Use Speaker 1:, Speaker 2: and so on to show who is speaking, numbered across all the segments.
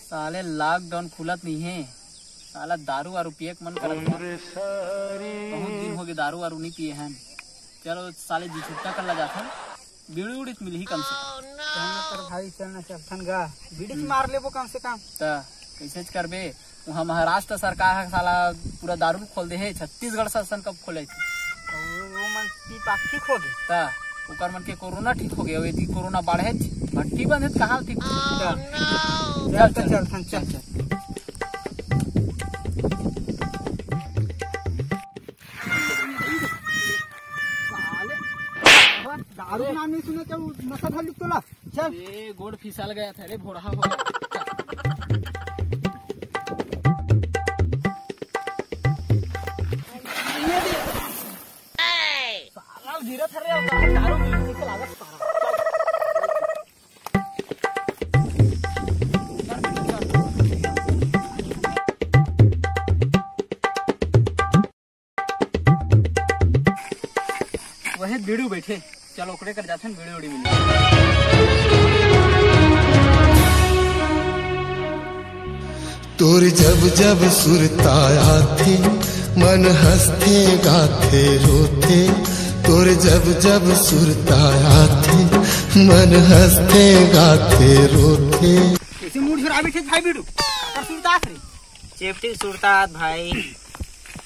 Speaker 1: साले लॉकडाउन खुलत नहीं है, साला दारू वारू पिए मन करत है। बहुत दिन हो गए दारू वारू नहीं पिए हैं। चलो साले जी छुट्टा कर ला जाता बीड़ी उड़ी मिल ही कम से
Speaker 2: कम। भाई चलना चलथन गा बीड़ी मार लेबो कम से कम।
Speaker 1: कैसे करबे वहाँ महाराष्ट्र सरकार है साला पूरा दारू खोल दे है। छत्तीसगढ़ शासन कब खोले
Speaker 2: ठीक हो गए
Speaker 1: ओकर मन के कोरोना ठीक हो गया। कोरोना बढ़े भट्टी बंद है कहाँ ठीक।
Speaker 2: चल चल चल दारू नाम नहीं सुने क्या नशा था लिख तोला। चल
Speaker 1: ये गोड़ फिसल गया था रे भोड़ा हो गया। धीरे थरे दारू मिल लागत वही बीड़ी बैठे। चलो ओकरे कर जाते बीड़ी उड़ी मिले।
Speaker 3: तोर जब जब सुरताया थे मन हंसते गाथे रोते। तोर जब जब सुरताया थे मन हंसते गाथे रोते।
Speaker 2: कैसे मूड खराब है भाई बीड़ू कर सुरतात रे चेपटी सुरतात भाई।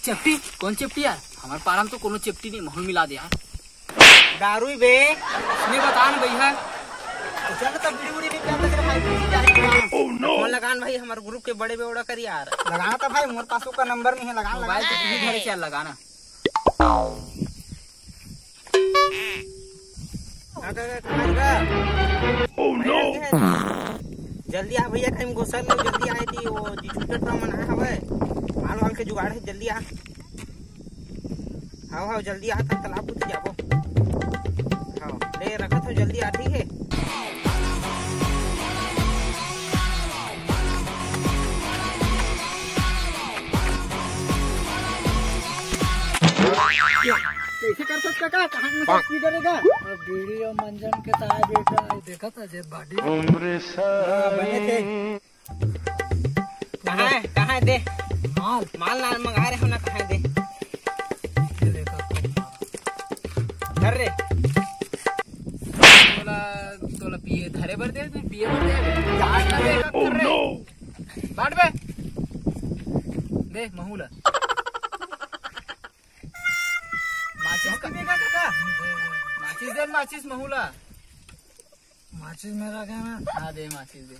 Speaker 1: चपटी कौन चपटी यार? हमारे पारा में तो कोनो चपटी नहीं महल मिला दे यार।
Speaker 2: दारू बे
Speaker 1: नहीं बता न भैया।
Speaker 2: चल तब बीड़ी उड़ी निकाल दे भाई। फोन लगान भाई हमारे ग्रुप के बड़े बेवड़ा कर यार। लगाना था भाई मोर पास का नंबर नहीं है। लगा
Speaker 1: मोबाइल तो तुम्ही घरे चल लगाना।
Speaker 2: जल्दी आ भैया कहीं घुसल लो जल्दी आए थी वो जी छूटट मन आया हवे माल वाल के जुगाड़ है। जल्दी आ हाँ जल्दी आ तब तालाब पूछ जाबो। हाँ ले रखा था जल्दी आ ठीक है। कैसे कर सकता का कहां में की करेगा वीडियो मंजन के ताए बेटा देखा था जे बॉडी बने थे। कहां दे माल माल ना मंगा रहे हो ना कहां दे घर रे
Speaker 1: तोला पिए धरे भर दे पिए भर दे जाट ना दे कर रे बाट बे दे महूला माचिस का देगा काका। माचिस दे माचिस महूला
Speaker 2: माचिस मेरा क्या ना
Speaker 1: हाँ दे माचिस दे।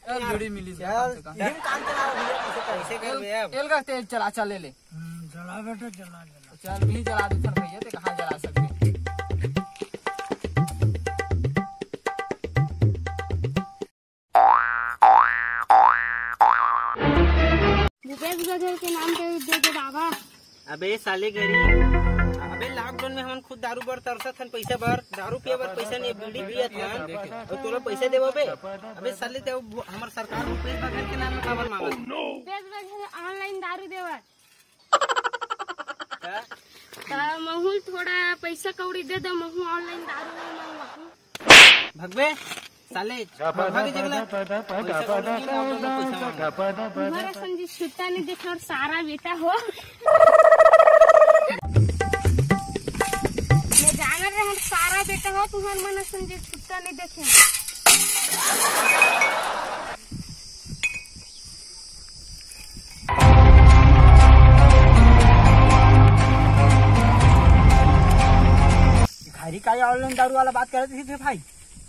Speaker 1: बीड़ी मिली
Speaker 2: चल काम चला कैसे कर बे अब
Speaker 1: तेल का तेल चला चल ले
Speaker 2: जला बेटा जला
Speaker 1: चल भी जला दे सर भैया ते कहाँ जला सकते।
Speaker 4: घर के नाम पे दे दे बाबा।
Speaker 2: अबे साले गरीब अबे लॉकडाउन में हम खुद दारू बर तरसत हन पैसा बर दारू पिए बर पैसा नहीं बीड़ी पियत हन और तोला पैसे देबो बे। अबे साले ते हमर सरकार रुपए बगैर के नाम में काबर मांगत
Speaker 4: बेच बगैर ऑनलाइन दारू देवा महू थोड़ा पैसा कौड़ी दे दो महू ऑनलाइन दारू नहीं मांगवा
Speaker 2: भगवे साले भागे जगला
Speaker 4: तुम्हारा संजी छुट्टा नहीं देखा और सारा बेटा हो मैं जाना रहे हम सारा बेटा हो तुम्हारे मन संजी छुट्टा नहीं देखे।
Speaker 2: घरी का ऑनलाइन दारू वाला बात कर रही थी भाई।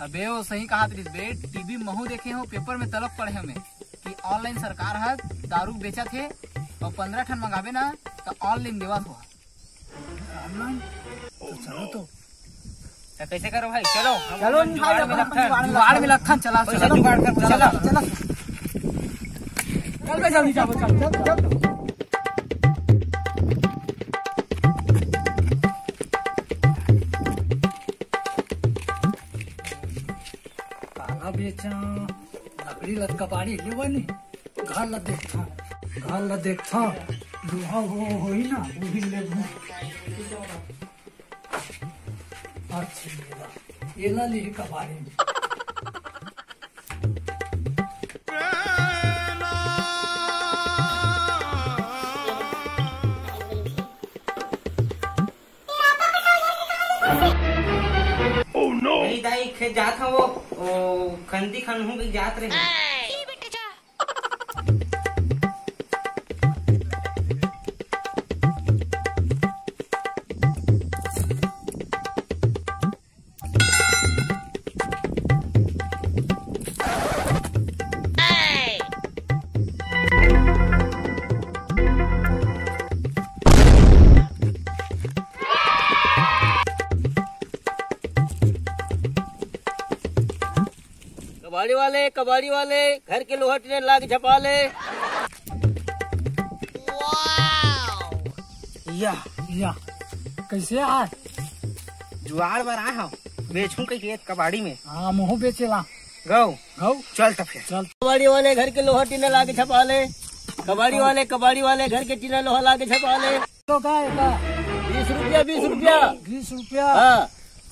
Speaker 1: अबे वो सही कहा थी बे टीवी महू देखे हो पेपर में तलब पढ़े हमें कि ऑनलाइन सरकार है दारू बेचा थे और 15 ठन मंगावे ना तो ऑनलाइन देवा हुआ
Speaker 2: ऑनलाइन तो चलो तो कैसे करो भाई चलो
Speaker 1: चलो जुगाड़ में लखन चला जुगाड़ कर चला चला चल जल्दी जाओ चल
Speaker 2: बेचा लकड़ी लत कपाड़ी लेवनी घर ला देखता दुहा हो ही ना वो भी ले अच्छी ये ला ली कपाड़ी नहीं दाई खेत जात हूँ वो खंदी खन हूँ जात रहे।
Speaker 5: कबाड़ी वाले घर के लोहा टीने लाग झपा ले।
Speaker 2: या
Speaker 1: कैसे आ
Speaker 2: जुआर बार आया हूँ बेचूं के खेत कबाड़ी में।
Speaker 1: हाँ मोह बेचेला
Speaker 2: गौ
Speaker 1: गौ
Speaker 2: चल तो फिर
Speaker 1: चल।
Speaker 5: कबाड़ी वाले घर के लोहा टीने लाग झपा ले। कबाड़ी वाले घर के टीने लोहा लाग झपा ले।
Speaker 1: तो का
Speaker 5: 20 रुपया 20 रुपया
Speaker 1: 20 रुपया।
Speaker 5: हाँ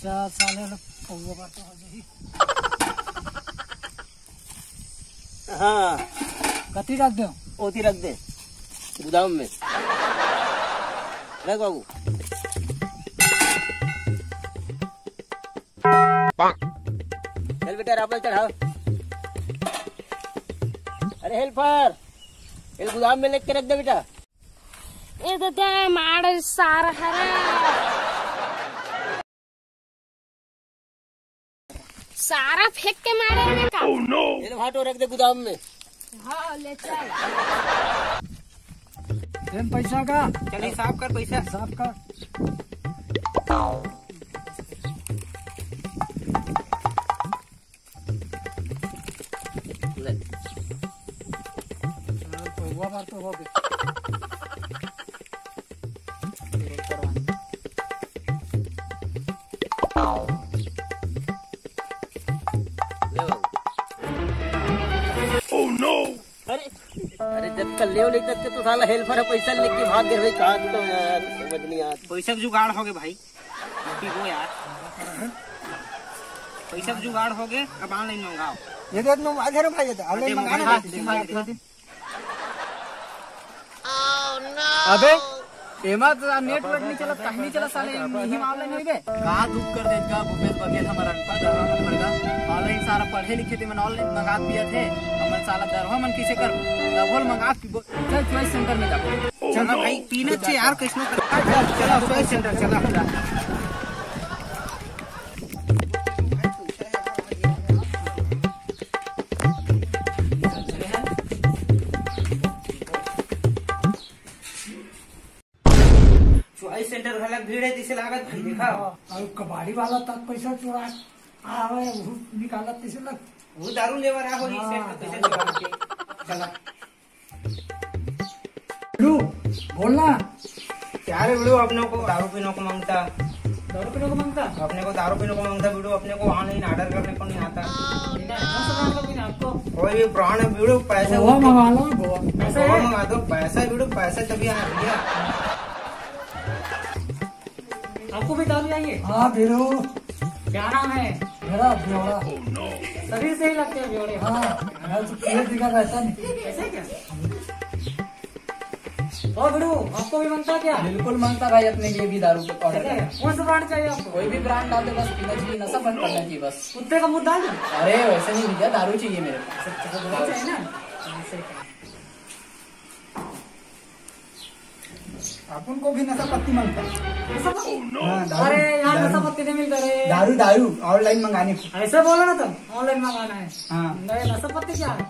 Speaker 1: चार साले पौवा बात हो जाही।
Speaker 5: हाँ
Speaker 1: कति रख दो
Speaker 5: ओती रख दे गोदाम में रख बाबू। चल बेटा रापल चढ़ाओ। अरे हेल्पर ये गोदाम में लेके रख दे बेटा।
Speaker 4: ए दादा माड़ सारा हरा सारा फेंक के मारे में का।
Speaker 5: ये भाटो रख दे गोदाम में।
Speaker 4: हाँ ले चल।
Speaker 1: देन पैसा का
Speaker 2: चल हिसाब कर पैसा।
Speaker 1: हिसाब कर।
Speaker 5: ले
Speaker 1: पौवा बात तो हो गई।
Speaker 5: अरे जब कल ले तक के तो साला हेल्पर है पैसा लेके भाग गए भाई। कहाँ तो यार समझ नहीं आता।
Speaker 2: पैसा जुगाड़ हो गए भाई हो यार। पैसा जुगाड़ हो गए अब ऑनलाइन मंगाओ।
Speaker 1: ये देख नो आधे भाई तो ऑनलाइन मंगाना। अबे एमा तो नेटवर्क नहीं चला कहीं नहीं चला साले यही ऑनलाइन नहीं बे। कहाँ धूप कर देगा भूपेश बघेल हमारा अनपढ़ ऑनलाइन सारा पढ़े लिखे थे। मैंने ऑनलाइन मंगा दिया थे हमारे साला दरवा मन किसे कर डबल मंगा चल चॉइस सेंटर में जाओ।
Speaker 2: चलो भाई पीना चाहिए यार कैसे चला चॉइस सेंटर चला। चॉइस सेंटर घलक भीड़ है तिसे लागत भाई देखा।
Speaker 1: और कबाड़ी वाला तक पैसा चुरा आवे निकालत तिसे लग
Speaker 2: वो दारू लेवर आ हो इस सेट का पैसा चुरा के चला।
Speaker 1: लू बोलना
Speaker 2: क्या रे वीडियो अपने को दारू पीने को मांगता।
Speaker 1: दारू पीने को मांगता।
Speaker 2: अपने को दारू पीने को मांगता वीडियो अपने को ऑनलाइन ऑर्डर करने को नहीं आता।
Speaker 1: आपको
Speaker 2: कोई भी पुराना वीडियो पैसा
Speaker 1: गोवा मंगा लो गोवा
Speaker 2: गोवा मंगा दो पैसा वीडियो पैसा तभी आना भैया।
Speaker 1: आपको भी दारू चाहिए। हाँ भीरू क्या नाम है मेरा ब्योड़ा। शरीर से ही लगते हैं ब्योड़े। हाँ मैं तो पीले दिखा रहता नहीं। ऐसे क्या ओ भीरू आपको भी मांगता क्या। बिल्कुल मांगता भाई अपने लिए भी दारू के ऑर्डर है। कौन सा ब्रांड चाहिए आपको। कोई भी ब्रांड डाल दे बस पीना चाहिए नशा बंद करना चाहिए बस। कुत्ते का मुंह डाल दो। अरे वैसे नहीं भैया दारू चाहिए मेरे को चाहिए ना। अपन को भी नशा पत्ती मांगता है। अरे यार नशा पत्ती नहीं मिलता रे। दारू दारू ऑनलाइन मंगाने को ऐसे बोलो ना तुम ऑनलाइन मंगाना है। हाँ नशा पत्ती क्या है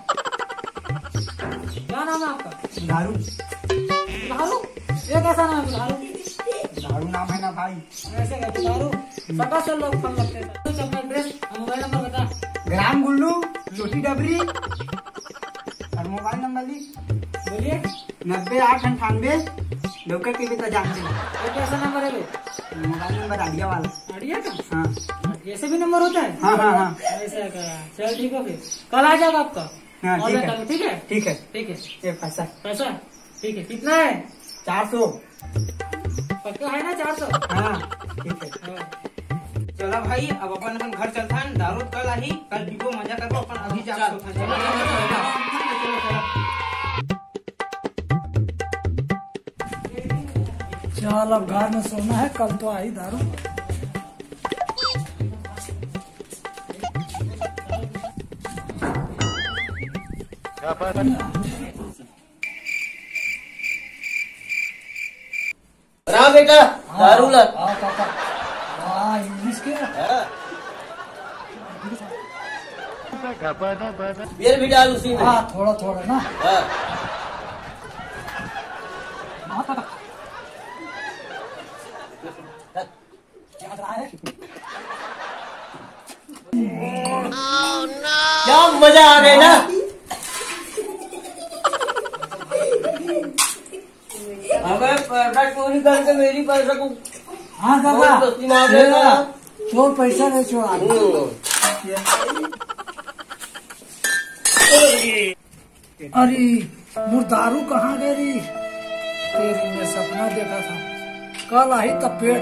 Speaker 1: क्या नाम है आपका। दारू दारू ये कैसा नाम है दारू। दारू नाम है ना भाई। ऐसे कहते दारू सका से लोग फल लगते हैं। तो अपना एड्रेस मोबाइल नंबर बता। ग्राम गुल्लू लोटी डबरी और मोबाइल नंबर लिख बोलिए 9898 डॉक्टर के भी तो जानते हैं। ये कैसा नंबर है मोबाइल नंबर आडिया वाला। आडिया का हाँ ऐसे भी नंबर होता है। हाँ हाँ हाँ ऐसा का। चल ठीक है फिर कल आ जाएगा आपका। हाँ ठीक है ठीक है ठीक है ठीक है। ये पैसा पैसा ठीक है कितना है 400 पक्का है ना 400। हाँ ठीक है।
Speaker 2: चला भाई अब अपन घर चलता है दारू कल आई कल पीबो मजा करो अपन अभी जा
Speaker 1: चल अब घर में सोना है कल तो आई दारू।
Speaker 5: रा बेटा दारू ला। बियर भी डाल उसी में।
Speaker 6: थोड़ा थोड़ा ना।
Speaker 5: क्या मजा आ गई ना। हमें पैसा क्यों नहीं करके मेरी पैसा को।
Speaker 6: हाँ दादा चोर पैसा नहीं चोरा। अरे मुर दारू कहाँ गई रही। तेरी मैं सपना देखा था कल आई तब पेड़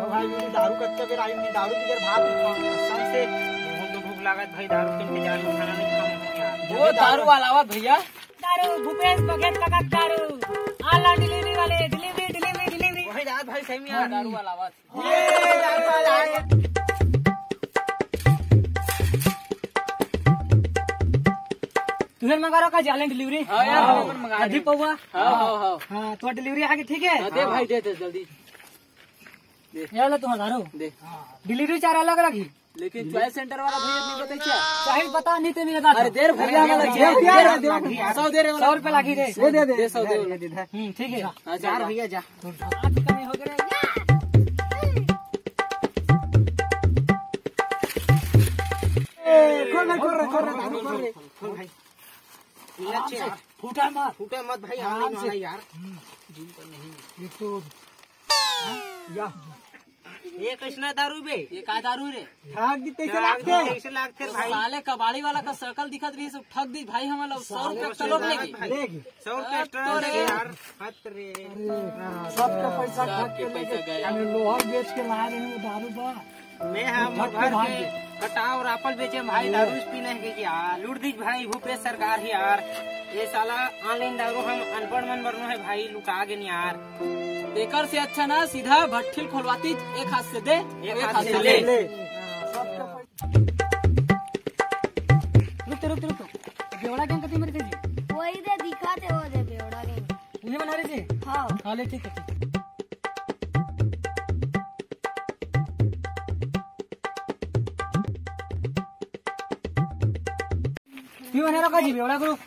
Speaker 2: भाई मेरी दारू कच्चा बेर आई नहीं दारू की भात कसम से बहुत भूख लागत भाई दारू के इंतजार में खाना नहीं खाऊंगा।
Speaker 1: वो दारू वाला भैया
Speaker 4: दारू भूपेश बघेल का दारू ऑनलाइन डिलीवरी वाले डिलीवरी
Speaker 2: वही रात भाई सही में यार
Speaker 1: दारू वाला आवाज।
Speaker 2: ये दारू वाला आया।
Speaker 6: तुझे मंगा रहा ऑनलाइन डिलीवरी।
Speaker 1: हाँ यार मंगा
Speaker 6: अधिक पौवा।
Speaker 1: हाँ
Speaker 6: तो डिलीवरी आगे ठीक है।
Speaker 1: दे भाई दे जल्दी
Speaker 6: ये लो तुम्हारा
Speaker 1: दे।
Speaker 6: डिलीवरी चार्ज अलग अलग ही।
Speaker 1: लेकिन चॉइस सेंटर वाला भैया नहीं बताई क्या।
Speaker 6: चाहे बता नहीं तो मेरे दादा।
Speaker 1: अरे देर भैया वाला
Speaker 6: दे
Speaker 1: 100 दे रहे
Speaker 6: 100 रुपए लागी दे।
Speaker 1: दे 100 दे।
Speaker 6: ठीक है।
Speaker 1: चार भैया जा।
Speaker 6: आज कमी हो गया। फूटा मत
Speaker 2: फूटे मत भाई आने वाला यार।
Speaker 6: ये तो
Speaker 2: ये कृष्णा दारू बे
Speaker 1: ये का दारू रे।
Speaker 6: भाग दी
Speaker 2: कैसे लागते भाई।
Speaker 1: साले कबाड़ी वाला का सर्कल दिखत रही सब ठग दी भाई हमारा 100 रुपया चलो लेगी।
Speaker 2: 100 रुपया एक्स्ट्रा ले यार। हट रे
Speaker 6: सबका पैसा खा के
Speaker 1: पैसा गया।
Speaker 6: लोहा बेच के ला रहे हैं दारू बा।
Speaker 2: मैं हम घर के कटाव और एप्पल बेचे भाई दारू पीने के यार लूट दी भाई भूपेश सरकार ही यार। ये साला ऑनलाइन दारू हम अनपढ़ मन बरनो है भाई लुका गए यार।
Speaker 1: एकर से अच्छा ना सीधा भट्ठिल खोलवाती एक हाथ से दे एक हाथ से ले।
Speaker 6: रुक बेवड़ा गेम कती मेरे जी।
Speaker 4: वही दे दिखाते हो दे बेवड़ा के।
Speaker 6: उन्हें बना रही थी। हाँ ले ठीक है। क्यों बना रखा जी बेवड़ा ग्रुप।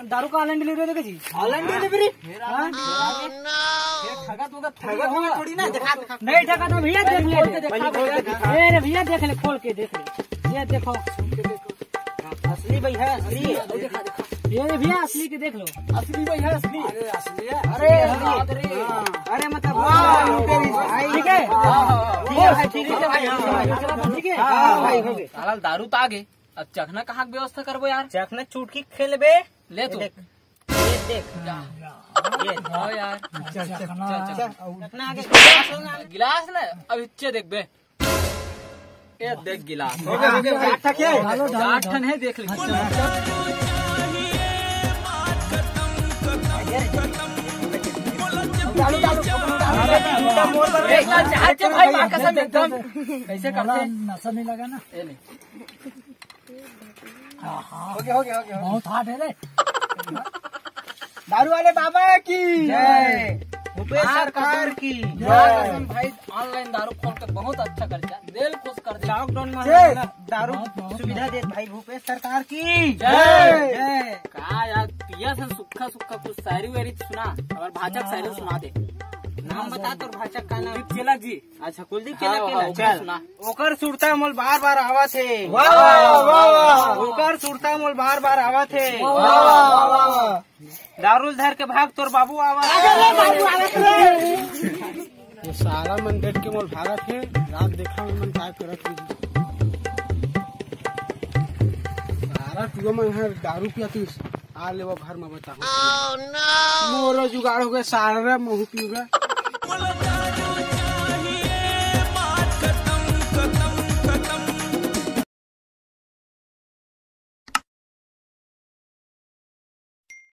Speaker 6: दारू का ऑनलाइन डिलीवरी देखे जी।
Speaker 2: ऑनलाइन डिलीवरी
Speaker 6: थोड़ी ना नहीं ठगा तो भैया देख ले। अरे भैया देख ले खोल के देख ले। ये देखो
Speaker 2: असली भाई है असली।
Speaker 6: ये भैया असली के देख लो।
Speaker 1: असली भाई है असली। अरे असली है।
Speaker 2: अरे मतलब
Speaker 6: ठीक है
Speaker 2: ठीक है भाई हो गए।
Speaker 1: साला दारू तो आ गए अब चखना कहाँ की व्यवस्था करबो यार।
Speaker 2: चखना चुटकी खेलबे
Speaker 1: ले तो
Speaker 2: देख ये
Speaker 1: हाँ यार
Speaker 2: चखना आगे
Speaker 1: गिलास ना अब इच्छे देख बे। ये देख गिलास ठन है देख ले। भाई माँ कसम एकदम कैसे करते
Speaker 6: नशा नहीं लगा ना।
Speaker 1: ये नहीं
Speaker 6: हो गया बहुत हार्ड है रे।
Speaker 2: दारू वाले बाबा की जय भूपेश सरकार की
Speaker 1: कसम भाई ऑनलाइन दारू खोल कर बहुत अच्छा कर दिया दिल खुश कर दिया।
Speaker 2: लॉकडाउन में दारू सुविधा दे भाई भूपेश सरकार की जय।
Speaker 1: का यार पिया से सुखा सुखा कुछ शायरी वायरी सुना और भाजक शायरी सुना दे।
Speaker 2: नाम बता तो भाषा का नाम।
Speaker 1: कुलदीप केला जी।
Speaker 2: अच्छा कुलदीप
Speaker 1: हाँ,
Speaker 2: केला
Speaker 1: हाँ,
Speaker 2: चल
Speaker 1: सुना।
Speaker 2: ओकर सुरता मोल बार बार आवा थे। ओकर सुरता मोल बार बार आवा थे। दारू धर के भाग तोर बाबू आवा।
Speaker 6: ये सारा मन देख के मोल भागा थे। रात देखा मन काय करत सारा तू मन है दारू पियातीस आ ले वो घर में बता। मोरो जुगाड़ हो गया सारा महू पी गया।